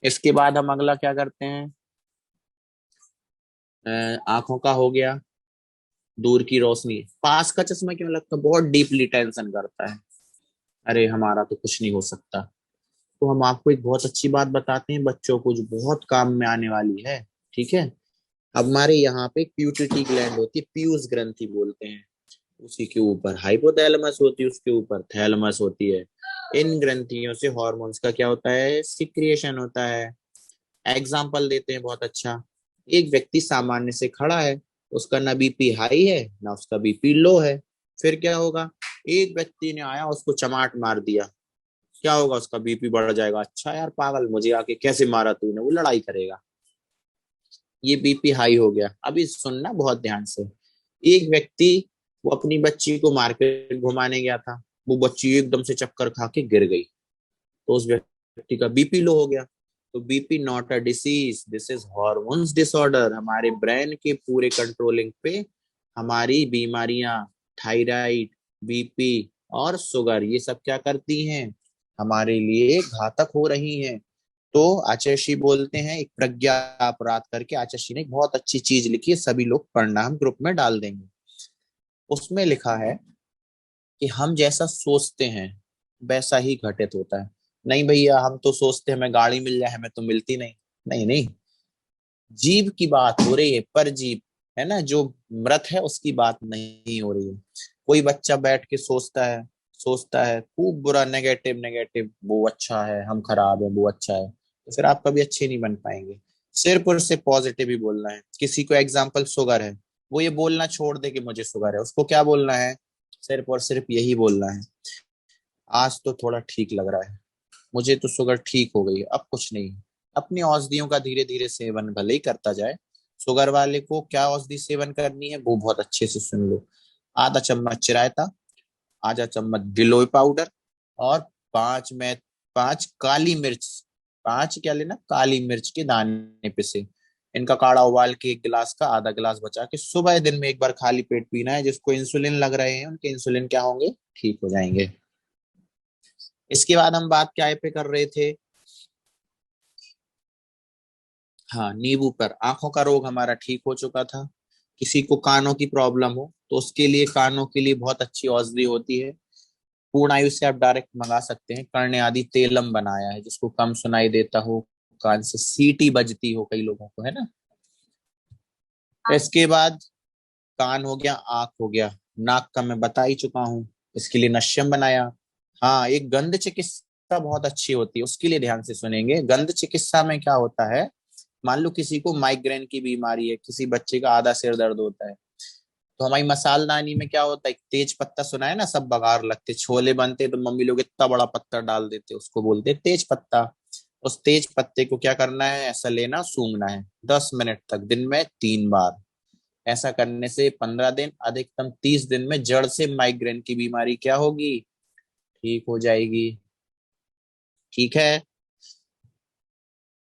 इसके बाद हम अगला क्या करते हैं? आंखों का हो गया, दूर की रोशनी, पास का चश्मा क्यों लगता है? बहुत डीपली टेंशन करता है, अरे हमारा तो कुछ नहीं हो सकता। तो हम आपको एक बहुत अच्छी बात बताते हैं बच्चों को, जो बहुत काम में आने वाली है। ठीक है। अब हमारे यहाँ पे प्यूटरी ग्लैंड होती है, पीयूष ग्रंथि बोलते हैं, उसी के ऊपर हाइपोथैलेमस होती है, उसके ऊपर थैलेमस होती है। इन ग्रंथियों से हॉर्मोन्स का क्या होता है? सिक्रिएशन होता है। एग्जाम्पल देते हैं बहुत अच्छा। एक व्यक्ति सामान्य से खड़ा है, उसका ना बीपी हाई है ना उसका बीपी लो है, फिर क्या होगा? एक व्यक्ति ने आया उसको चमाट मार दिया, क्या होगा? उसका बीपी बढ़ जाएगा, अच्छा यार पागल, मुझे आके कैसे मारा तूने, वो लड़ाई करेगा, ये बीपी हाई हो गया। अभी सुनना बहुत ध्यान से। एक व्यक्ति, वो अपनी बच्ची को मार्केट घुमाने गया था, वो बच्ची एकदम से चक्कर खा के गिर गई, तो उस व्यक्ति का बीपी लो हो गया। तो BP not a disease, this is hormones disorder. हमारे ब्रेन के पूरे कंट्रोलिंग पे हमारी बीमारियां, थायराइड, बीपी और शुगर, ये सब क्या करती हैं? हमारे लिए घातक हो रही हैं। तो आचार्य बोलते हैं, एक प्रज्ञा अपराध करके आचार्य ने एक बहुत अच्छी चीज लिखी है, सभी लोग पढ़ना, हम ग्रुप में डाल देंगे। उसमें लिखा है कि हम जैसा सोचते हैं वैसा ही घटित होता है। नहीं भैया, हम तो सोचते हैं हमें गाड़ी मिल जाए, हमें तो मिलती नहीं। नहीं नहीं, जीव की बात हो रही है, पर जीव, है ना, जो मृत है उसकी बात नहीं हो रही है। कोई बच्चा बैठ के सोचता है खूब बुरा, नेगेटिव नेगेटिव, वो अच्छा है, हम खराब है, वो अच्छा है, तो फिर आप कभी अच्छे नहीं बन पाएंगे। सिर्फ और सिर्फ पॉजिटिव ही बोलना है। किसी को एग्जाम्पल शुगर है, वो ये बोलना छोड़ दे कि मुझे शुगर है, उसको क्या बोलना है? सिर्फ और सिर्फ यही बोलना है, आज तो थोड़ा ठीक लग रहा है, मुझे तो शुगर ठीक हो गई है, अब कुछ नहीं। अपनी औषधियों का धीरे धीरे सेवन भले ही करता जाए। शुगर वाले को क्या औषधि सेवन करनी है वो बहुत अच्छे से सुन लो। आधा चम्मच चिरायता, आधा चम्मच गिलोय पाउडर, और में 5 काली मिर्च, 5 क्या लेना, काली मिर्च के दाने पिसे। इनका काढ़ा उबाल के 1 गिलास का आधा गिलास बचा के सुबह दिन में एक बार खाली पेट पीना है। जिसको इंसुलिन लग रहे हैं उनके इंसुलिन क्या होंगे, ठीक हो जाएंगे। इसके बाद हम बात क्या पे कर रहे थे? हाँ, नींबू पर। आंखों का रोग हमारा ठीक हो चुका था। किसी को कानों की प्रॉब्लम हो तो उसके लिए, कानों के लिए बहुत अच्छी औषधि होती है, पूर्ण आयु से आप डायरेक्ट मंगा सकते हैं। कर्णे आदि तेलम बनाया है, जिसको कम सुनाई देता हो, कान से सीटी बजती हो कई लोगों को, है ना। इसके बाद कान हो गया, आंख हो गया, नाक का मैं बता ही चुका हूँ, इसके लिए नश्यम बनाया। हाँ, एक गंध चिकित्सा बहुत अच्छी होती है, उसके लिए ध्यान से सुनेंगे। गंध चिकित्सा में क्या होता है, मान लो किसी को माइग्रेन की बीमारी है, किसी बच्चे का आधा सिर दर्द होता है, तो हमारी मसालदानी में क्या होता है, तेज पत्ता सुना है ना, सब बघार लगते, छोले बनते तो मम्मी लोग इतना बड़ा पत्ता डाल देते, उसको बोलते हैं तेज पत्ता। उस तेज पत्ते को क्या करना है, ऐसा लेना, सूंघना है 10 मिनट तक, दिन में 3 बार। ऐसा करने से 15 दिन, अधिकतम 30 दिन में जड़ से माइग्रेन की बीमारी क्या होगी, ठीक हो जाएगी। ठीक है।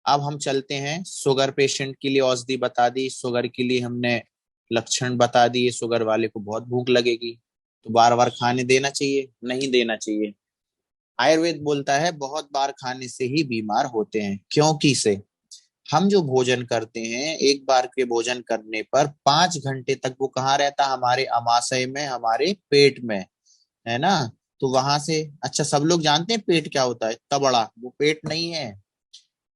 अब हम चलते हैं, शुगर पेशेंट के लिए औषधि बता दी, शुगर के लिए हमने लक्षण बता दिए। शुगर वाले को बहुत भूख लगेगी, तो बार बार खाने देना चाहिए, नहीं देना चाहिए। आयुर्वेद बोलता है बहुत बार खाने से ही बीमार होते हैं, क्योंकि से हम जो भोजन करते हैं, एक बार के भोजन करने पर 5 घंटे तक वो कहाँ रहता, हमारे अमाशय में, हमारे पेट में, है ना। तो वहां से, अच्छा सब लोग जानते हैं पेट क्या होता है, इतना बड़ा वो पेट नहीं है।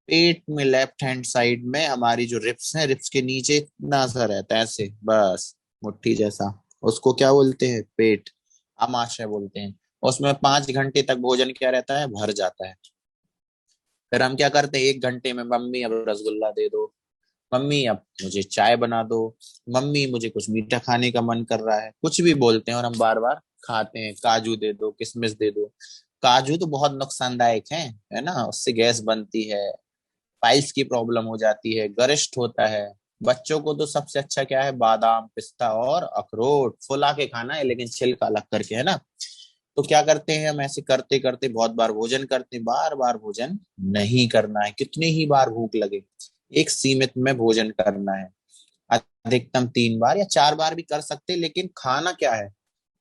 पेट में लेफ्ट हैंड साइड में हमारी जो रिप्स है, रिप्स के नीचे इतना सा रहता है, ऐसे बस, मुट्ठी जैसा, उसको क्या बोलते हैं, पेट, अमाशय बोलते हैं। उसमें 5 घंटे तक भोजन क्या रहता है, भर जाता है। फिर हम क्या करते हैं, 1 घंटे में, मम्मी अब रसगुल्ला दे दो, मम्मी अब मुझे चाय बना दो, मम्मी मुझे कुछ मीठा खाने का मन कर रहा है, कुछ भी बोलते हैं और हम बार बार खाते हैं। काजू दे दो, किशमिश दे दो। काजू तो बहुत नुकसानदायक है ना, उससे गैस बनती है, पाइल्स की प्रॉब्लम हो जाती है, गरिष्ठ होता है। बच्चों को तो सबसे अच्छा क्या है, बादाम, पिस्ता और अखरोट फुला के खाना है, लेकिन छिलका अलग करके, है ना। तो क्या करते हैं हम, ऐसे करते करते बहुत बार भोजन करते हैं। बार बार भोजन नहीं करना है, कितनी ही बार भूख लगे, एक सीमित में भोजन करना है। अधिकतम 3 बार या 4 बार भी कर सकते हैं, लेकिन खाना क्या है,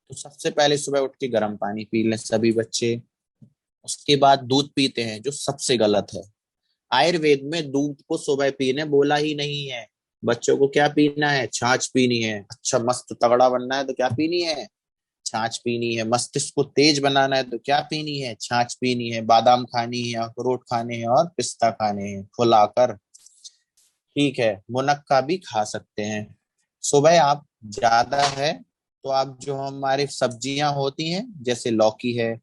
तो सबसे पहले सुबह उठ के गर्म पानी पी लें सभी बच्चे। उसके बाद दूध पीते हैं, जो सबसे गलत है। आयुर्वेद में दूध को सुबह पीने बोला ही नहीं है। बच्चों को क्या पीना है, छाछ पीनी है। अच्छा मस्त तगड़ा बनना है तो क्या पीनी है, छाछ पीनी है। मस्तिष्क को तेज बनाना है तो क्या पीनी है, छाछ पीनी है। बादाम खानी है, अखरोट खाने हैं और पिस्ता खाने हैं फुलाकर। ठीक है, मुनक्का भी खा सकते हैं। सुबह आप ज्यादा है तो आप जो हमारी सब्जियां होती हैं, जैसे लौकी है,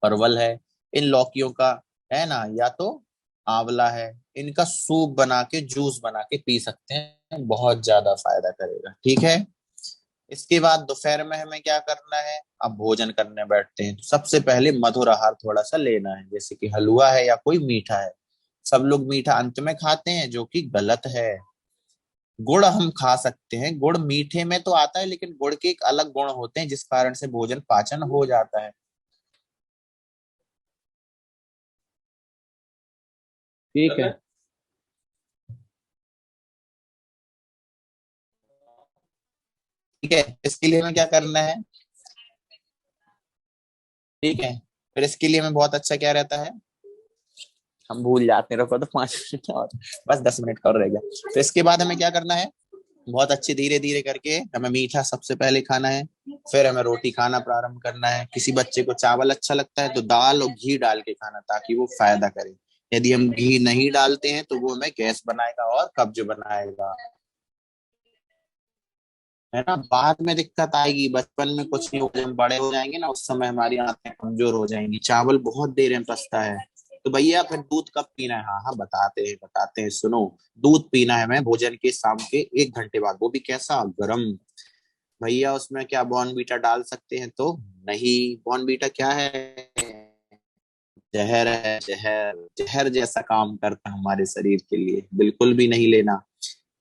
परवल है, इन लौकियों का, है ना, या तो आंवला है, इनका सूप बना के, जूस बना के पी सकते हैं, बहुत ज्यादा फायदा करेगा। ठीक है। इसके बाद दोपहर में हमें क्या करना है, अब भोजन करने बैठते हैं तो सबसे पहले मधुर आहार थोड़ा सा लेना है, जैसे कि हलवा है या कोई मीठा है। सब लोग मीठा अंत में खाते हैं, जो कि गलत है। गुड़ हम खा सकते हैं, गुड़ मीठे में तो आता है, लेकिन गुड़ के एक अलग गुण होते हैं जिस कारण से भोजन पाचन हो जाता है। ठीक है। ठीक है, इसके लिए हमें क्या करना है, ठीक है, फिर इसके लिए हमें बहुत अच्छा क्या रहता है, हम भूल जाते हैं, रुको तो 5 मिनट और, बस 10 मिनट का और रह गया। तो इसके बाद हमें क्या करना है, बहुत अच्छे धीरे धीरे करके हमें मीठा सबसे पहले खाना है, फिर हमें रोटी खाना प्रारंभ करना है। किसी बच्चे को चावल अच्छा लगता है तो दाल और घी डाल के खाना, ताकि वो फायदा करे। यदि हम घी नहीं डालते हैं तो वो हमें गैस बनाएगा और कब्ज बनाएगा, है ना। बाद में दिक्कत आएगी, बचपन में कुछ नहीं होगा, जब हम बड़े हो जाएंगे ना उस समय हमारी आंखें कमजोर हो जाएंगी। चावल बहुत देर में पचता है। तो भैया फिर दूध कब पीना है, हाँ हाँ बताते हैं सुनो। दूध पीना है हमें भोजन के शाम के 1 घंटे बाद, वो भी कैसा, गर्म। भैया उसमें क्या बॉर्नवीटा डाल सकते हैं तो, नहीं, बॉर्नवीटा क्या है, जहर है, जहर, जहर जैसा काम करता है हमारे शरीर के लिए, बिल्कुल भी नहीं लेना।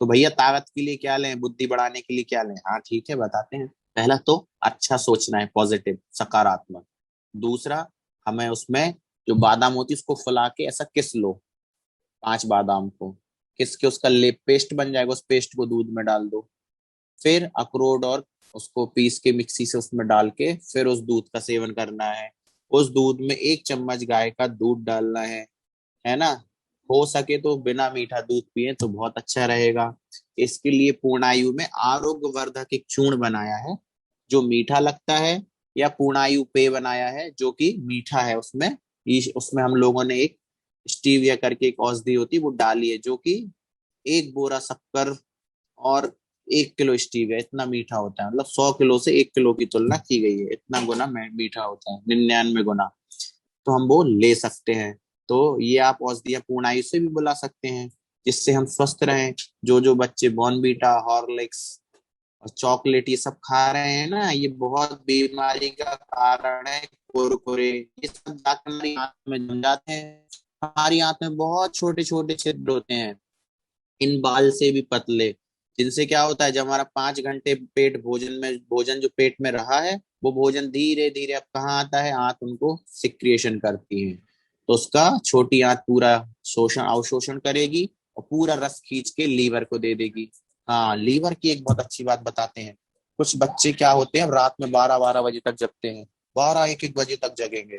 तो भैया ताकत के लिए क्या लें, बुद्धि बढ़ाने के लिए क्या लें, हाँ ठीक है बताते हैं। पहला तो अच्छा सोचना है, पॉजिटिव, सकारात्मक। दूसरा, हमें उसमें जो बादाम होती है उसको फुला के ऐसा किस लो, 5 बादाम को किस के उसका लेप पेस्ट बन जाएगा, उस पेस्ट को दूध में डाल दो। फिर अखरोट और उसको पीस के मिक्सी से उसमें डाल के फिर उस दूध का सेवन करना है। उस दूध में 1 चम्मच गाय का दूध डालना है ना। हो सके तो बिना मीठा दूध पिए तो बहुत अच्छा रहेगा। इसके लिए पूर्णायु में आरोग्य वर्धक एक चूर्ण बनाया है जो मीठा लगता है, या पूर्णायु पेय बनाया है जो कि मीठा है। उसमें हम लोगों ने एक स्टीविया करके एक औषधि होती है वो डाली है, जो कि 1 बोरा शक्कर और 1 किलो स्टीविया, इतना मीठा होता है। मतलब 100 किलो से 1 किलो की तुलना की गई है, इतना गुना मीठा होता है, 99 गुना। तो हम वो ले सकते हैं। तो ये आप औषधियां पूर्णायु से भी बुला सकते हैं, जिससे हम स्वस्थ रहें। जो बच्चे बॉर्नवीटा, हॉर्लिक्स और चॉकलेट ये सब खा रहे हैं ना, ये बहुत बीमारी का कारण है। कुरकुरे ये सब जाकर हमारी आंत में जम जाते हैं। हमारी आंत में बहुत छोटे छोटे छिद्र होते हैं, इन बाल से भी पतले, जिनसे क्या होता है, जब हमारा 5 घंटे पेट भोजन जो पेट में रहा है, वो भोजन धीरे धीरे अब कहाँ आता है, आंत उनको सिक्रिएशन करती है। तो उसका छोटी आंत पूरा शोषण अवशोषण करेगी और पूरा रस खींच के लीवर को दे देगी। हाँ, लीवर की एक बहुत अच्छी बात बताते हैं। कुछ बच्चे क्या होते हैं, रात में 12-12 बजे तक जगते हैं, 12-1-1 बजे तक जगेंगे।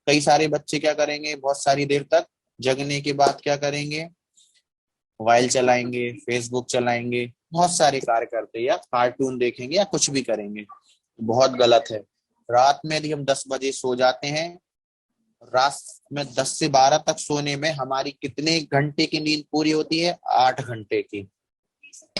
कई सारे बच्चे क्या करेंगे, बहुत सारी देर तक जगने के बाद क्या करेंगे, मोबाइल चलाएंगे, फेसबुक चलाएंगे, बहुत सारे कार्य करते हैं, या कार्टून देखेंगे या कुछ भी करेंगे। बहुत गलत है। रात में यदि हम 10 बजे सो जाते हैं, रात में 10 से 12 तक सोने में हमारी कितने घंटे की नींद पूरी होती है, 8 घंटे की।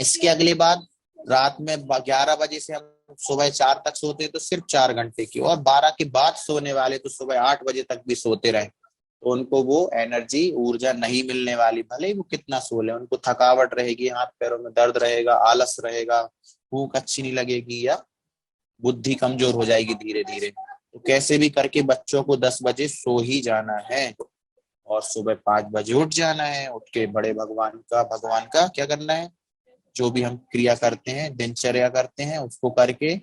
इसके अगले बाद रात में 11 बजे से हम सुबह 4 तक सोते हैं तो सिर्फ 4 घंटे की, और 12 के बाद सोने वाले तो सुबह 8 बजे तक भी सोते रहे तो उनको वो एनर्जी, ऊर्जा नहीं मिलने वाली। भले ही वो कितना सो ले, उनको थकावट रहेगी, हाथ पैरों में दर्द रहेगा, आलस रहेगा, भूख अच्छी नहीं लगेगी, या बुद्धि कमजोर हो जाएगी धीरे धीरे। तो कैसे भी करके बच्चों को 10 बजे सो ही जाना है और सुबह 5 बजे उठ जाना है। उठ के बड़े भगवान का क्या करना है, जो भी हम क्रिया करते हैं, दिनचर्या करते हैं, उसको करके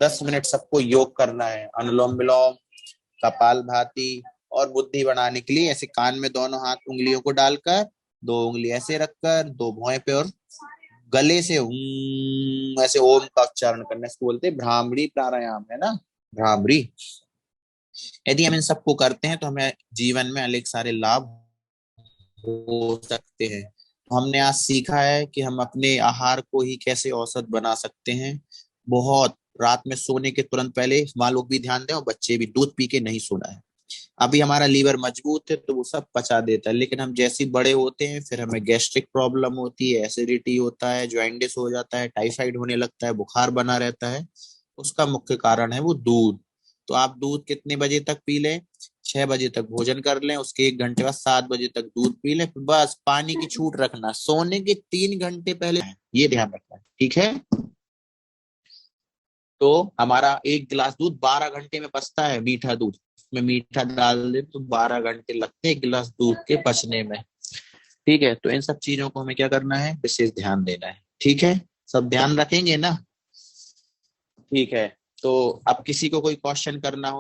10 मिनट सबको योग करना है, अनुलोम विलोम, कपाल भाती। और बुद्धि बढ़ाने के लिए ऐसे कान में दोनों हाथ उंगलियों को डालकर, 2 उंगली ऐसे रखकर, 2 भौं पे, और गले से ऐसे ओम का उच्चारण करना, इसको बोलते हैं भ्रामरी प्राणायाम, है ना, भ्रामरी। यदि हम इन सबको करते हैं तो हमें जीवन में अनेक सारे लाभ हो सकते हैं। तो हमने आज सीखा है कि हम अपने आहार को ही कैसे औसत बना सकते हैं। बहुत रात में सोने के तुरंत पहले माँ लोग भी ध्यान दें और बच्चे भी, दूध पी के नहीं सोना है। अभी हमारा लीवर मजबूत है तो वो सब पचा देता है, लेकिन हम जैसे ही बड़े होते हैं फिर हमें गैस्ट्रिक प्रॉब्लम होती है, एसिडिटी होता है, जॉइंडिस हो जाता है, टाइफाइड होने लगता है, बुखार बना रहता है। उसका मुख्य कारण है वो दूध। तो आप दूध कितने बजे तक पी लें, 6 बजे तक भोजन कर लें, उसके 1 घंटे बाद 7 बजे तक दूध पी लें। फिर बस पानी की छूट रखना, सोने के 3 घंटे पहले, ये ध्यान रखना है, ठीक है। तो हमारा 1 गिलास दूध 12 घंटे में पचता है, मीठा दूध, में मीठा डाल दे तो 12 घंटे लगते हैं 1 गिलास दूध के पचने में। ठीक है, तो इन सब चीजों को हमें क्या करना है, विशेष ध्यान देना है, ठीक है। सब ध्यान रखेंगे ना, ठीक है। तो अब किसी को कोई क्वेश्चन करना हो